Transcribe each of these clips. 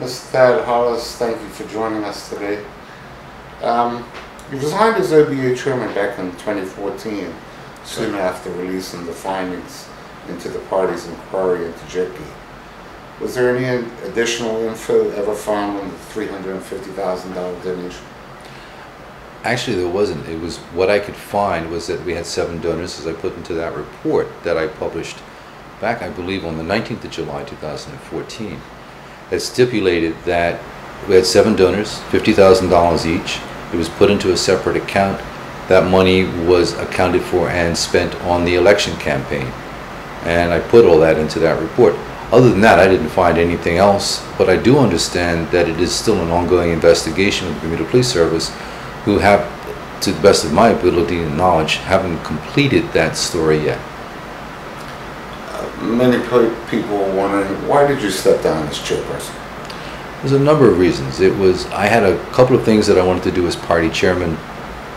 Mr. Thad Hollis, thank you for joining us today. You resigned as OBA chairman back in 2014, soon after releasing the findings into the party's inquiry into JETP. Was there any additional info ever found on the $350,000 donation? Actually, there wasn't. It was what I could find was that we had 7 donors, as I put into that report that I published back, I believe, on the 19th of July 2014. That stipulated that we had 7 donors, $50,000 each. It was put into a separate account. That money was accounted for and spent on the election campaign. And I put all that into that report. Other than that, I didn't find anything else, but I do understand that it is still an ongoing investigation of the Bermuda Police Service, who have, to the best of my ability and knowledge, haven't completed that story yet. Many people are wondering, why did you step down as chairperson? There's a number of reasons. I had a couple of things that I wanted to do as party chairman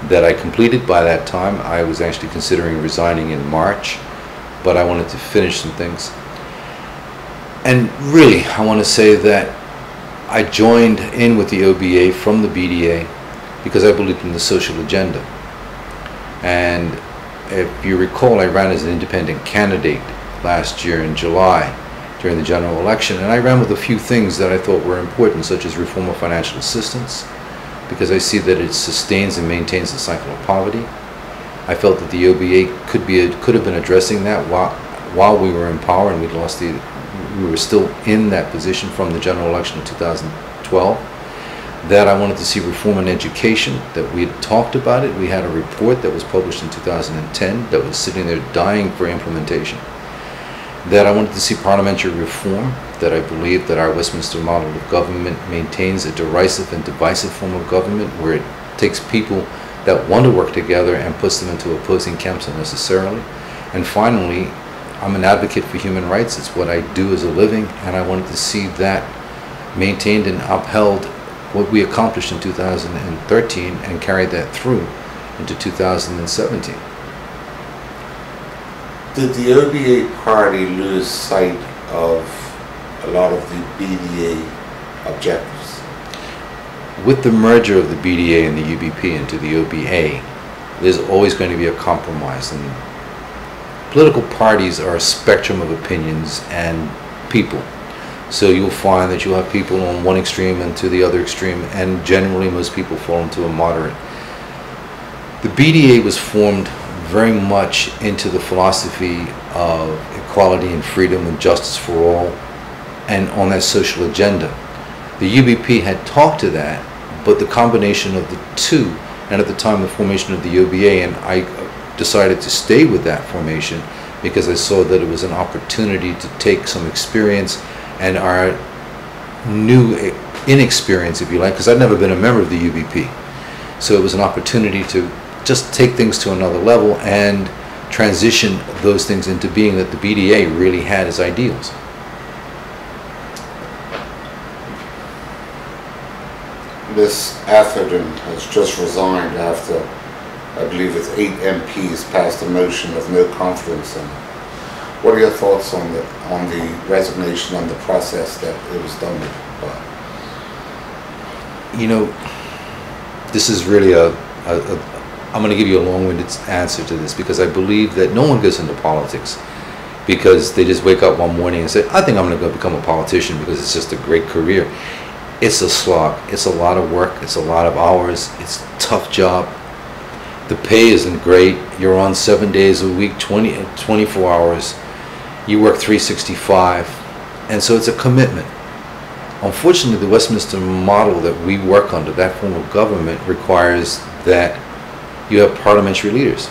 that I completed by that time. I was actually considering resigning in March, but I wanted to finish some things. And really, I want to say that I joined in with the OBA from the BDA because I believed in the social agenda. And if you recall, I ran as an independent candidate last year in July during the general election, and I ran with a few things that I thought were important, such as reform of financial assistance, because I see that it sustains and maintains the cycle of poverty. I felt that the OBA could have been addressing that while we were in power, and we were still in that position from the general election of 2012. That I wanted to see reform in education, that we had talked about it. We had a report that was published in 2010 that was sitting there dying for implementation. That I wanted to see parliamentary reform, that I believe that our Westminster model of government maintains a derisive and divisive form of government where it takes people that want to work together and puts them into opposing camps unnecessarily. And finally, I'm an advocate for human rights. It's what I do as a living, and I wanted to see that maintained and upheld, what we accomplished in 2013, and carried that through into 2017. Did the OBA party lose sight of a lot of the BDA objectives? With the merger of the BDA and the UBP into the OBA, there's always going to be a compromise. And political parties are a spectrum of opinions and people. So you'll find that you'll have people on one extreme and to the other extreme, and generally most people fall into a moderate. The BDA was formed very much into the philosophy of equality and freedom and justice for all, and on that social agenda. The UBP had talked to that, but the combination of the two, and at the time the formation of the OBA, and I decided to stay with that formation because I saw that it was an opportunity to take some experience and our new inexperience, if you like, because I'd never been a member of the UBP. So it was an opportunity to just take things to another level and transition those things into being that the BDA really had as ideals. Ms. Atherton has just resigned after, I believe it's 8 MPs passed a motion of no confidence in her. What are your thoughts on the resignation and the process that it was done by? You know, this is really I'm going to give you a long-winded answer to this, because I believe that no one goes into politics because they just wake up one morning and say, I think I'm going to go become a politician because it's just a great career. It's a slog. It's a lot of work. It's a lot of hours. It's a tough job. The pay isn't great. You're on 7 days a week, 24 hours. You work 365. And so it's a commitment. Unfortunately, the Westminster model that we work under, that form of government, requires that you have parliamentary leaders.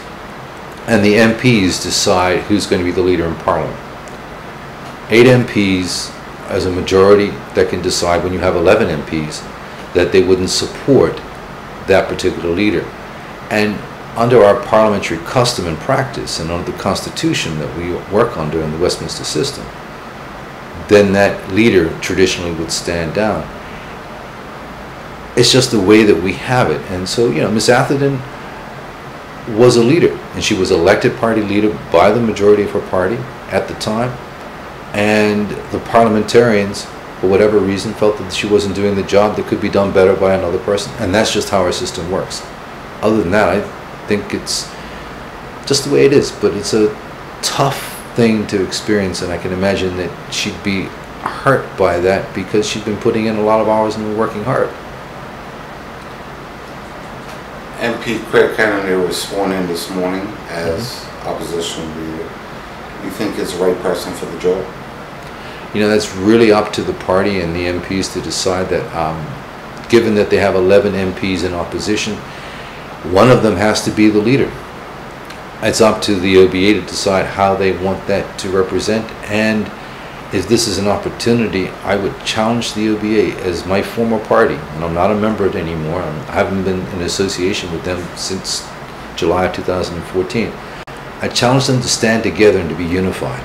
And the MPs decide who's going to be the leader in Parliament. 8 MPs as a majority that can decide, when you have 11 MPs, that they wouldn't support that particular leader. And under our parliamentary custom and practice, and under the Constitution that we work under in the Westminster system, then that leader traditionally would stand down. It's just the way that we have it. And so, you know, Ms. Atherton was a leader, and she was elected party leader by the majority of her party at the time, and the parliamentarians for whatever reason, felt that she wasn't doing the job that could be done better by another person. And that's just how our system works. Other than that, I think it's just the way it is. But it's a tough thing to experience, and I can imagine that she'd be hurt by that because she'd been putting in a lot of hours and working hard. MP Craig Kennedy was sworn in this morning as opposition leader. You think it's the right person for the job? You know, that's really up to the party and the MPs to decide that. Given that they have 11 MPs in opposition, one of them has to be the leader. It's up to the OBA to decide how they want that to represent, and if this is an opportunity, I would challenge the OBA as my former party, and I'm not a member of it anymore. I haven't been in association with them since July of 2014. I challenge them to stand together and to be unified,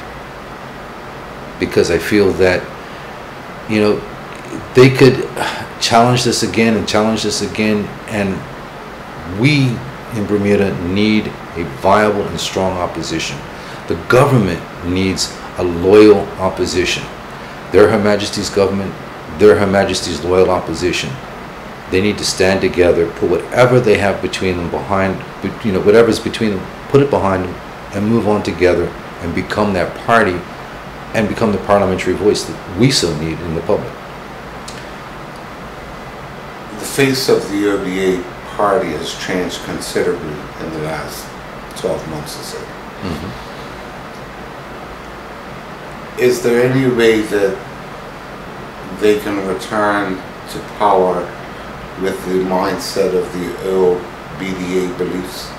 because I feel that, you know, they could challenge this again and challenge this again, and we in Bermuda need a viable and strong opposition. The government needs a loyal opposition. They're Her Majesty's government, they're Her Majesty's loyal opposition. They need to stand together, put whatever they have between them behind, you know, whatever's between them, put it behind them and move on together and become that party and become the parliamentary voice that we so need in the public. The face of the OBA party has changed considerably in the last 12 months or so. Is there any way that they can return to power with the mindset of the old BDA beliefs?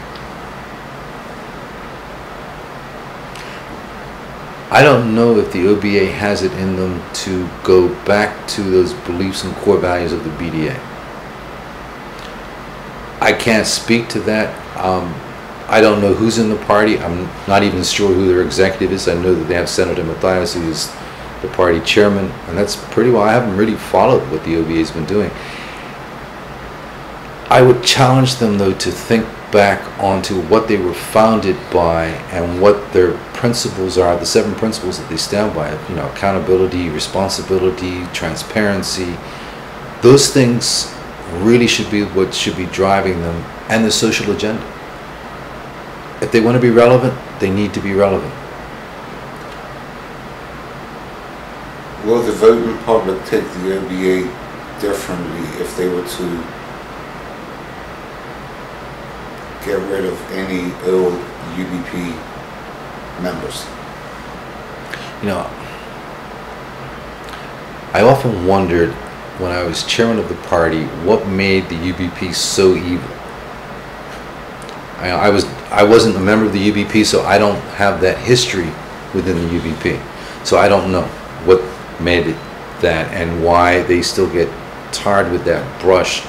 I don't know if the OBA has it in them to go back to those beliefs and core values of the BDA. I can't speak to that. I don't know who's in the party. I'm not even sure who their executive is. I know that they have Senator Mathias, who is the party chairman, and that's pretty well. I haven't really followed what the OBA has been doing. I would challenge them, though, to think back onto what they were founded by and what their principles are, the 7 principles that they stand by. You know, accountability, responsibility, transparency. Those things really should be what should be driving them, and the social agenda. If they want to be relevant, they need to be relevant. Will the voting public take the OBA differently if they were to get rid of any old UBP members? You know, I often wondered when I was chairman of the party what made the UBP so evil. I wasn't a member of the UBP, so I don't have that history within the UBP. So I don't know what made it that and why they still get tarred with that brush.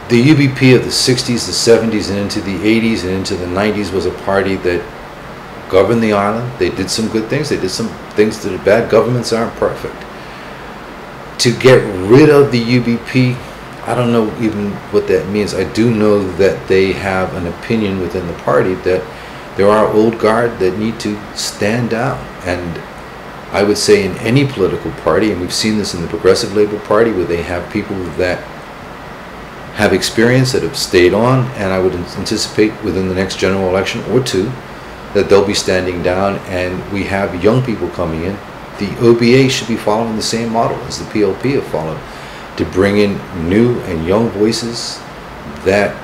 The UBP of the 60s, the 70s, and into the 80s and into the 90s was a party that governed the island. They did some good things. They did some things that are bad. Governments aren't perfect. To get rid of the UBP, I don't know even what that means. I do know that they have an opinion within the party that there are old guard that need to stand down. And I would say in any political party, and we've seen this in the Progressive Labour Party, where they have people that have experience that have stayed on, and I would anticipate within the next general election or 2 that they'll be standing down, and we have young people coming in. The OBA should be following the same model as the PLP have followed, to bring in new and young voices that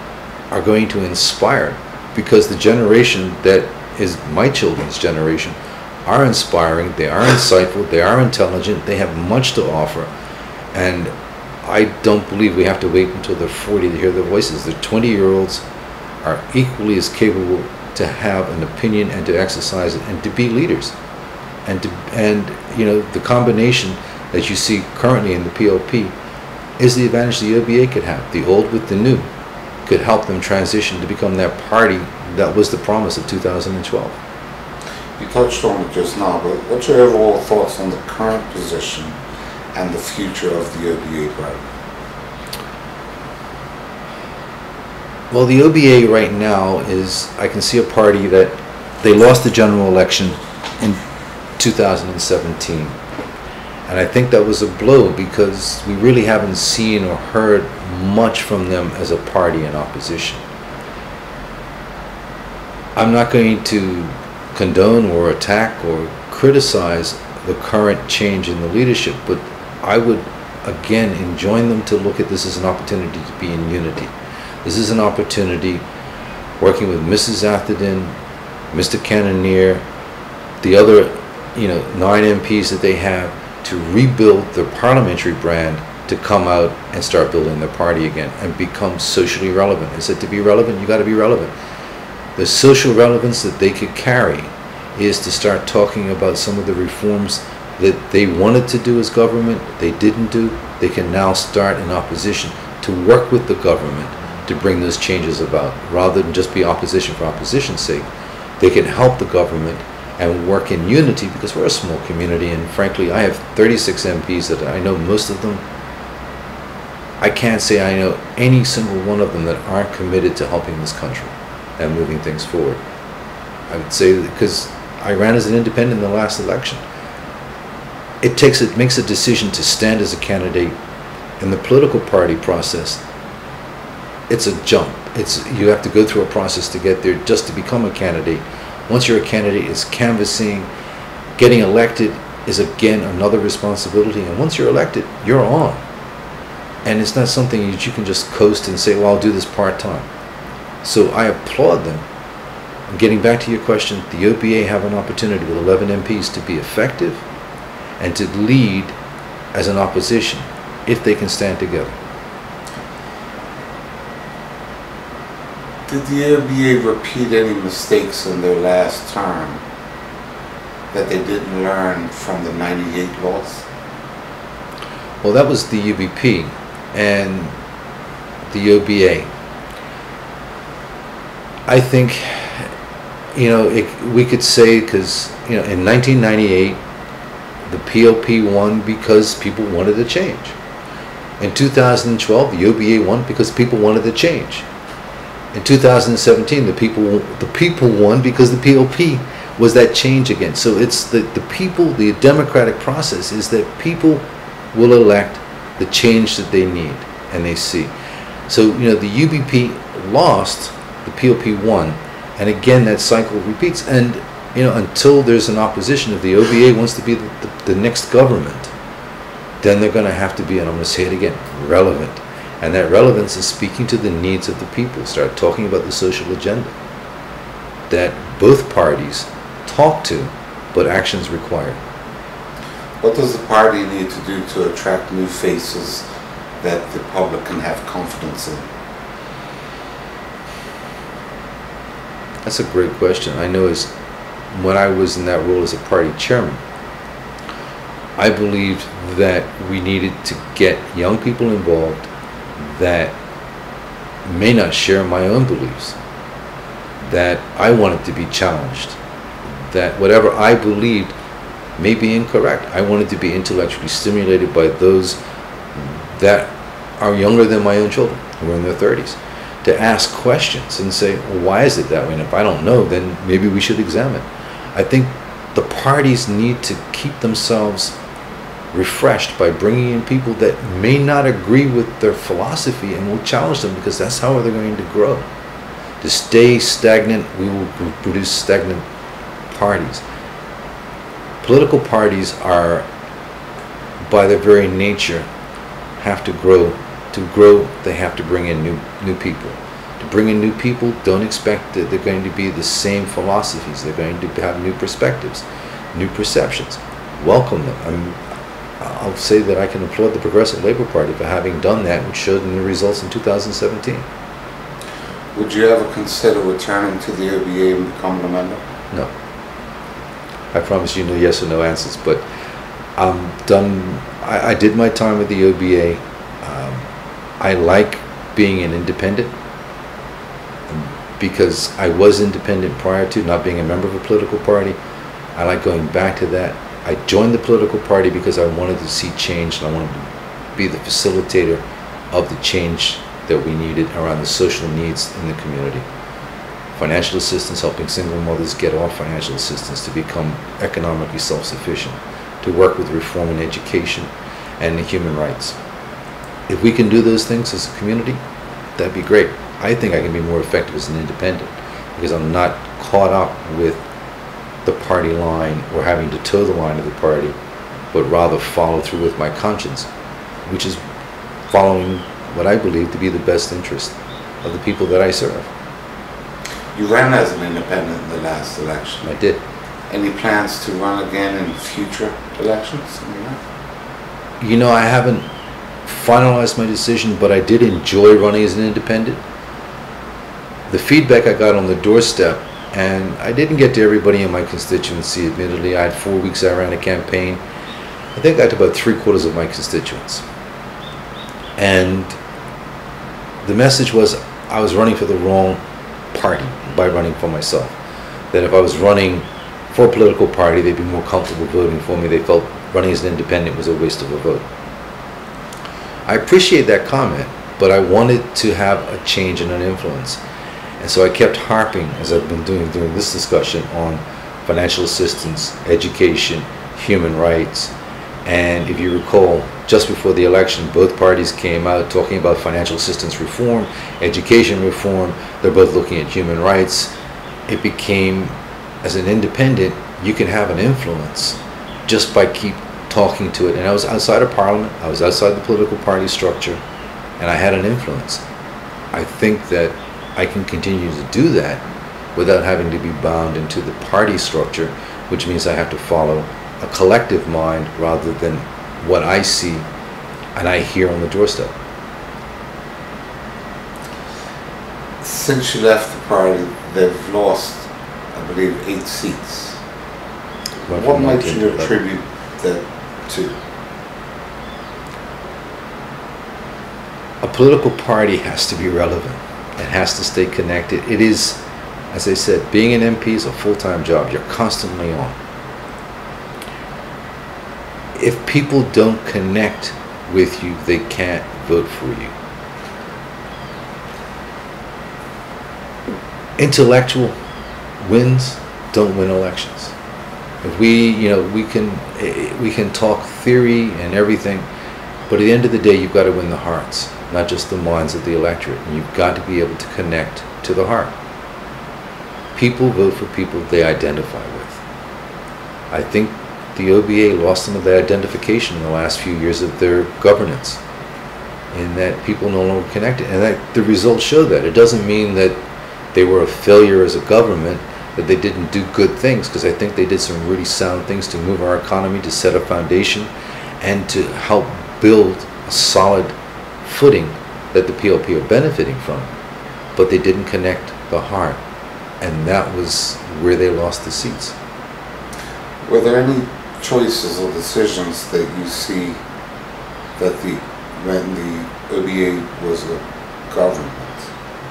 are going to inspire, because the generation that is my children's generation are inspiring, they are insightful, they are intelligent, they have much to offer, and I don't believe we have to wait until they're 40 to hear their voices. The 20-year-olds are equally as capable to have an opinion and to exercise it and to be leaders. And you know, the combination that you see currently in the PLP is the advantage the OBA could have. The old with the new could help them transition to become that party that was the promise of 2012. You touched on it just now, but what's your overall thoughts on the current position and the future of the OBA party? Well, the OBA right now is, I can see a party that they lost the general election in 2017. And I think that was a blow because we really haven't seen or heard much from them as a party in opposition. I'm not going to condone or attack or criticize the current change in the leadership, but I would again enjoin them to look at this as an opportunity to be in unity. This is an opportunity, working with Mrs. Atherton, Mr. Cannonier, the other 9 MPs that they have, to rebuild their parliamentary brand, to come out and start building their party again and become socially relevant. I said, to be relevant, you got to be relevant. The social relevance that they could carry is to start talking about some of the reforms that they wanted to do as government, they didn't do. They can now start in opposition to work with the government to bring those changes about, rather than just be opposition for opposition's sake. They can help the government and work in unity, because we're a small community, and frankly, I have 36 MPs that I know most of them. I can't say I know any single one of them that aren't committed to helping this country and moving things forward. I would say that because I ran as an independent in the last election. It makes a decision to stand as a candidate in the political party process. It's a jump. You have to go through a process to get there just to become a candidate. Once you're a candidate, it's canvassing. Getting elected is again another responsibility, and once you're elected, you're on. And it's not something that you can just coast and say, well, I'll do this part-time. So I applaud them. And getting back to your question, the OBA have an opportunity with 11 MPs to be effective and to lead as an opposition if they can stand together. Did the OBA repeat any mistakes in their last term that they didn't learn from the '98 loss? Well, that was the UBP and the OBA. I think, we could say, because, in 1998, the PLP won because people wanted a change. In 2012, the OBA won because people wanted a change. In 2017, the people won because the PLP was that change again. So it's the people, the democratic process is that people will elect the change that they need and they see. So, the UBP lost, the PLP won, and again that cycle repeats. And until there's an opposition, if the OBA wants to be the next government, then they're going to have to be, and I'm going to say it again, relevant. And that relevance is speaking to the needs of the people. Start talking about the social agenda that both parties talk to, but actions required. What does the party need to do to attract new faces that the public can have confidence in? That's a great question. I know when I was in that role as a party chairman, I believed that we needed to get young people involved that may not share my own beliefs, that I wanted to be challenged, that whatever I believed may be incorrect. I wanted to be intellectually stimulated by those that are younger than my own children, who are in their 30s, to ask questions and say, well, why is it that way? And if I don't know, then maybe we should examine. I think the parties need to keep themselves refreshed by bringing in people that may not agree with their philosophy, and will challenge them, because that's how they're going to grow. To stay stagnant, we will produce stagnant parties. Political parties are, by their very nature, have to grow. To grow, they have to bring in new people. To bring in new people, don't expect that they're going to be the same philosophies. They're going to have new perspectives, new perceptions. Welcome them. I'll say that I can applaud the Progressive Labor Party for having done that, which showed in the results in 2017. Would you ever consider returning to the OBA and becoming a member? No. I promise you no yes or no answers, but I'm done. I did my time with the OBA. I like being an independent because I was independent prior to not being a member of a political party. I like going back to that. I joined the political party because I wanted to see change, and I wanted to be the facilitator of the change that we needed around the social needs in the community. financial assistance, helping single mothers get off financial assistance to become economically self-sufficient, to work with reform in education and in human rights. If we can do those things as a community, that'd be great. I think I can be more effective as an independent because I'm not caught up with the party line or having to toe the line of the party, but rather follow through with my conscience, which is following what I believe to be the best interest of the people that I serve. You ran as an independent in the last election. I did. Any plans to run again in future elections? You know, I haven't finalized my decision, but I did enjoy running as an independent. The feedback I got on the doorstep, and I didn't get to everybody in my constituency, admittedly. I had 4 weeks I ran a campaign. I think I got to about 3/4 of my constituents. And the message was I was running for the wrong party by running for myself. That if I was running for a political party, they'd be more comfortable voting for me. They felt running as an independent was a waste of a vote. I appreciate that comment, but I wanted to have a change and an influence. And so I kept harping, as I've been doing during this discussion, on financial assistance, education, human rights. And if you recall, just before the election, both parties came out talking about financial assistance reform, education reform. They're both looking at human rights. It became, as an independent, you can have an influence just by keep talking to it. And I was outside of Parliament, I was outside the political party structure, and I had an influence. I think that I can continue to do that without having to be bound into the party structure, which means I have to follow a collective mind rather than what I see and I hear on the doorstep. Since you left the party, they've lost, I believe, 8 seats. What might you attribute that to? A political party has to be relevant. It has to stay connected. It is, as I said, being an MP is a full-time job. You're constantly on. If people don't connect with you, they can't vote for you. Intellectual wins don't win elections. If we can talk theory and everything, but at the end of the day, you've got to win the hearts, not just the minds of the electorate. And you've got to be able to connect to the heart. People vote for people they identify with. I think the OBA lost some of the identification in the last few years of their governance, in that people no longer connected, and that the results show that. It doesn't mean that they were a failure as a government, that they didn't do good things, because I think they did some really sound things to move our economy, to set a foundation, and to help build a solid footing that the PLP are benefiting from. But they didn't connect the heart, and that was where they lost the seats. Were there any choices or decisions that you see that when the OBA was a government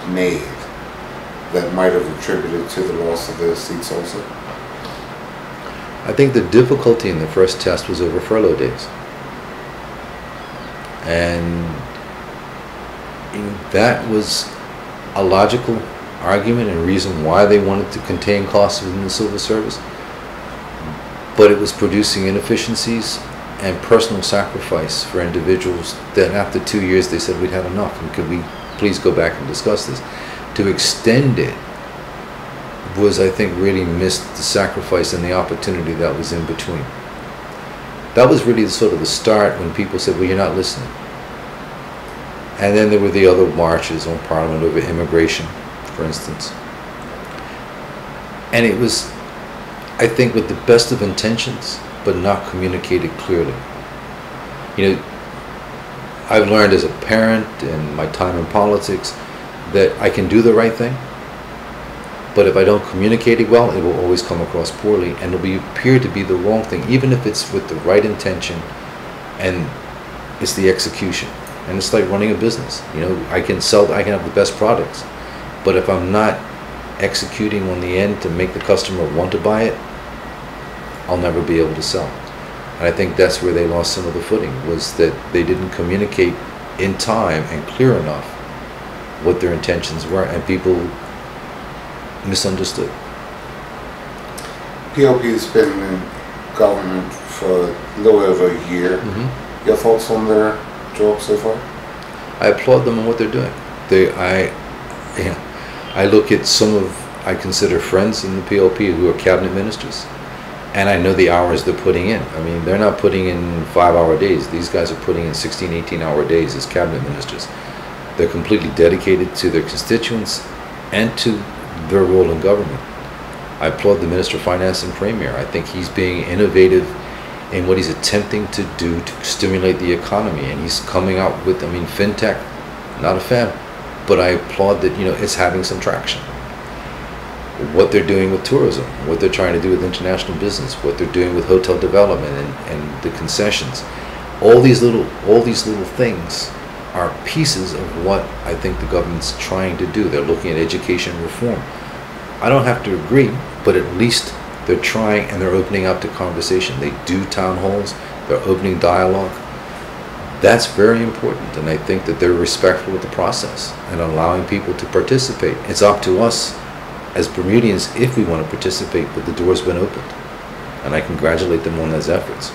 made that might have attributed to the loss of those seats also? I think the difficulty in the first test was over furlough days. And that was a logical argument and reason why they wanted to contain costs within the civil service. But it was producing inefficiencies and personal sacrifice for individuals that after 2 years they said, we'd had enough, and could we please go back and discuss this. To extend it was, I think, really missed the sacrifice and the opportunity that was in between. That was really sort of the start when people said, well, you're not listening. And then there were the other marches on Parliament over immigration, for instance. And it was, I think, with the best of intentions, but not communicated clearly. You know, I've learned as a parent in my time in politics that I can do the right thing, but if I don't communicate it well, it will always come across poorly, and it'll appear to be the wrong thing, even if it's with the right intention, and it's the execution. And it's like running a business. You know, I can have the best products, but if I'm not executing on the end to make the customer want to buy it, I'll never be able to sell. And I think that's where they lost some of the footing, was that they didn't communicate in time and clear enough what their intentions were, and people misunderstood. POP's been in government for a little over a year. Your thoughts on their job so far? I applaud them on what they're doing. I look at some of, I consider friends in the PLP who are cabinet ministers, and I know the hours they're putting in. I mean, they're not putting in 5-hour days. These guys are putting in 16, 18-hour days as cabinet ministers. They're completely dedicated to their constituents and to their role in government. I applaud the Minister of Finance and Premier. I think he's being innovative in what he's attempting to do to stimulate the economy, and he's coming out with, I mean, fintech, not a fan, but I applaud that, you know, it's having some traction. What they're doing with tourism, what they're trying to do with international business, what they're doing with hotel development and the concessions, all these little things are pieces of what I think the government's trying to do. They're looking at education reform. I don't have to agree, but at least they're trying, and they're opening up to conversation. They do town halls, they're opening dialogue. That's very important, and I think that they're respectful of the process and allowing people to participate. It's up to us as Bermudians if we want to participate, but the door's been opened, and I congratulate them on those efforts.